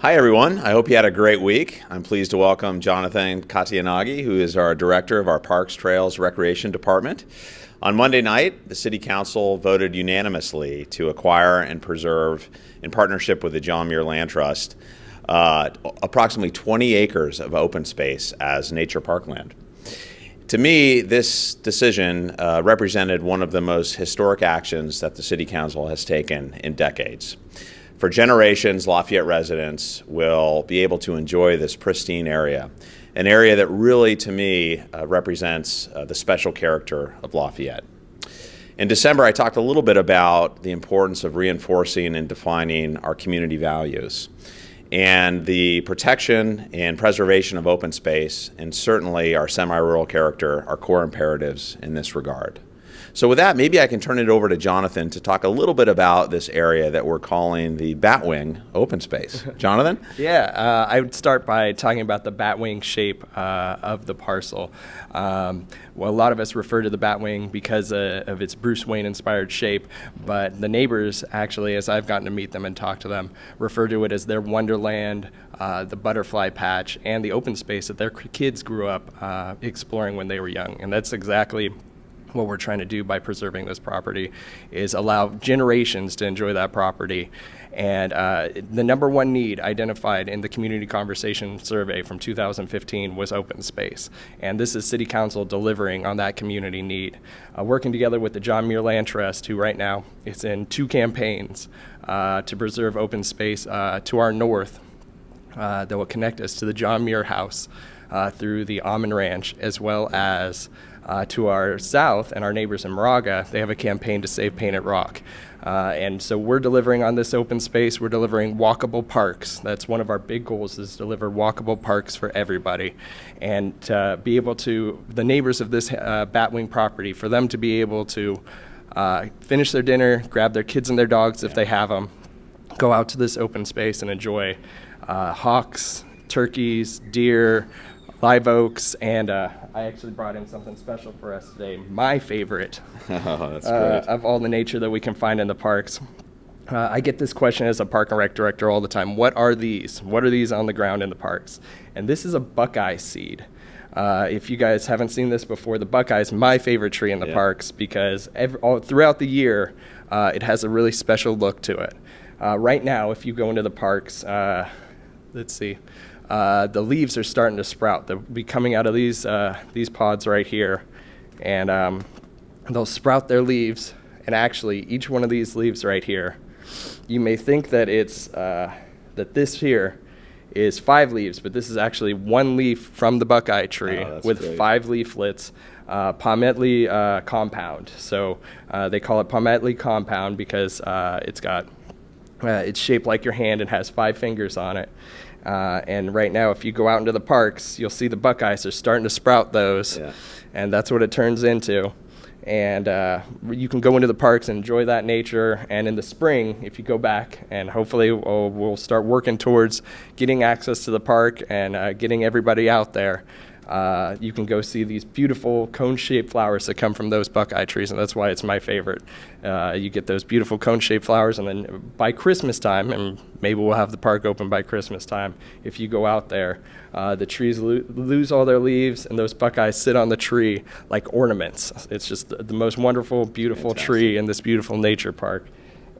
Hi, everyone. I hope you had a great week. I'm pleased to welcome Jonathan Katianagi, who is our director of our Parks, Trails, Recreation Department. On Monday night, the City Council voted unanimously to acquire and preserve, in partnership with the John Muir Land Trust, approximately 20 acres of open space as nature parkland. To me, this decision represented one of the most historic actions that the City Council has taken in decades. For generations, Lafayette residents will be able to enjoy this pristine area, an area that really, to me, represents the special character of Lafayette. In December, I talked a little bit about the importance of reinforcing and defining our community values. And the protection and preservation of open space, and certainly our semi-rural character, are core imperatives in this regard. So with that, maybe I can turn it over to Jonathan to talk a little bit about this area that we're calling the Batwing open space. Jonathan? Yeah, I would start by talking about the batwing shape of the parcel. Well, a lot of us refer to the batwing because of its Bruce Wayne-inspired shape, but the neighbors actually, as I've gotten to meet them and talk to them, refer to it as their wonderland, the butterfly patch, and the open space that their kids grew up exploring when they were young. And that's exactly what we're trying to do by preserving this property, is allow generations to enjoy that property. And the number one need identified in the Community Conversation Survey from 2015 was open space. And this is City Council delivering on that community need. Working together with the John Muir Land Trust, who right now is in 2 campaigns to preserve open space to our north that will connect us to the John Muir House through the Almond Ranch, as well as to our south and our neighbors in Moraga. They have a campaign to save Painted Rock. And so we're delivering on this open space. We're delivering walkable parks. That's one of our big goals, is deliver walkable parks for everybody. And to be able to, the neighbors of this Batwing property, for them to be able to finish their dinner, grab their kids and their dogs if they have them, go out to this open space and enjoy hawks, turkeys, deer, live oaks, and I actually brought in something special for us today. My favorite of all the nature that we can find in the parks. I get this question as a park and rec director all the time. What are these? What are these on the ground in the parks? And this is a buckeye seed. If you guys haven't seen this before, the buckeye is my favorite tree in the parks because throughout the year, it has a really special look to it. Right now, if you go into the parks, let's see. The leaves are starting to sprout. They'll be coming out of these pods right here, and they'll sprout their leaves. And actually, each one of these leaves right here, you may think that it's that this here is 5 leaves, but this is actually 1 leaf from the buckeye tree with great. 5 leaflets, palmetly compound. So they call it palmetly compound because it's shaped like your hand and has 5 fingers on it. And right now, if you go out into the parks, you'll see the buckeyes are starting to sprout those, and that's what it turns into. And you can go into the parks and enjoy that nature. And in the spring, if you go back, and hopefully we'll start working towards getting access to the park and getting everybody out there, you can go see these beautiful cone-shaped flowers that come from those buckeye trees, and that's why it's my favorite. You get those beautiful cone-shaped flowers, and then by Christmas time, and maybe we'll have the park open by Christmas time, if you go out there, the trees lose all their leaves, and those buckeyes sit on the tree like ornaments. It's just the most wonderful, beautiful tree in this beautiful nature park.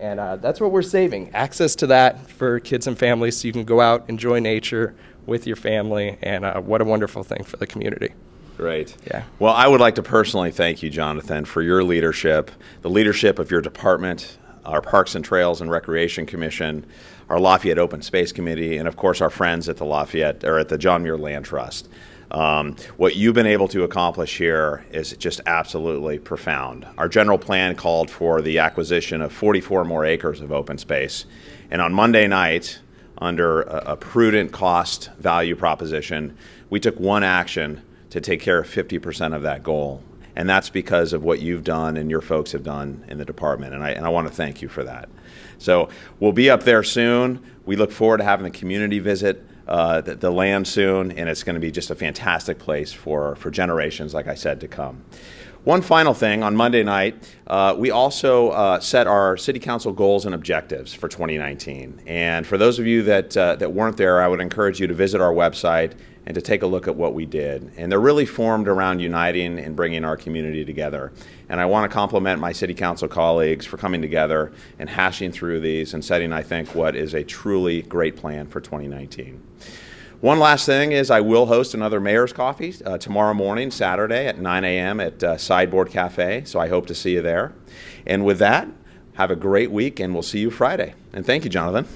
And that's what we're saving, access to that for kids and families so you can go out, enjoy nature with your family, and what a wonderful thing for the community. Great. Yeah. Well, I would like to personally thank you, Jonathan, for your leadership, the leadership of your department, our Parks and Trails and Recreation Commission, our Lafayette Open Space Committee, and of course our friends at the John Muir Land Trust. What you've been able to accomplish here is just absolutely profound. Our general plan called for the acquisition of 44 more acres of open space, and on Monday night, under a prudent cost value proposition, we took one action to take care of 50% of that goal. And that's because of what you've done and your folks have done in the department. And I want to thank you for that. So we'll be up there soon. We look forward to having the community visit the land soon, and it's going to be just a fantastic place for generations, like I said, to come. One final thing, on Monday night, we also set our City Council goals and objectives for 2019. And for those of you that weren't there, I would encourage you to visit our website and to take a look at what we did. And they're really formed around uniting and bringing our community together. And I want to compliment my City Council colleagues for coming together and hashing through these and setting, I think, what is a truly great plan for 2019. One last thing is I will host another Mayor's Coffee tomorrow morning, Saturday at 9 a.m. at Sideboard Cafe, so I hope to see you there. And with that, have a great week, and we'll see you Friday. And thank you, Jonathan.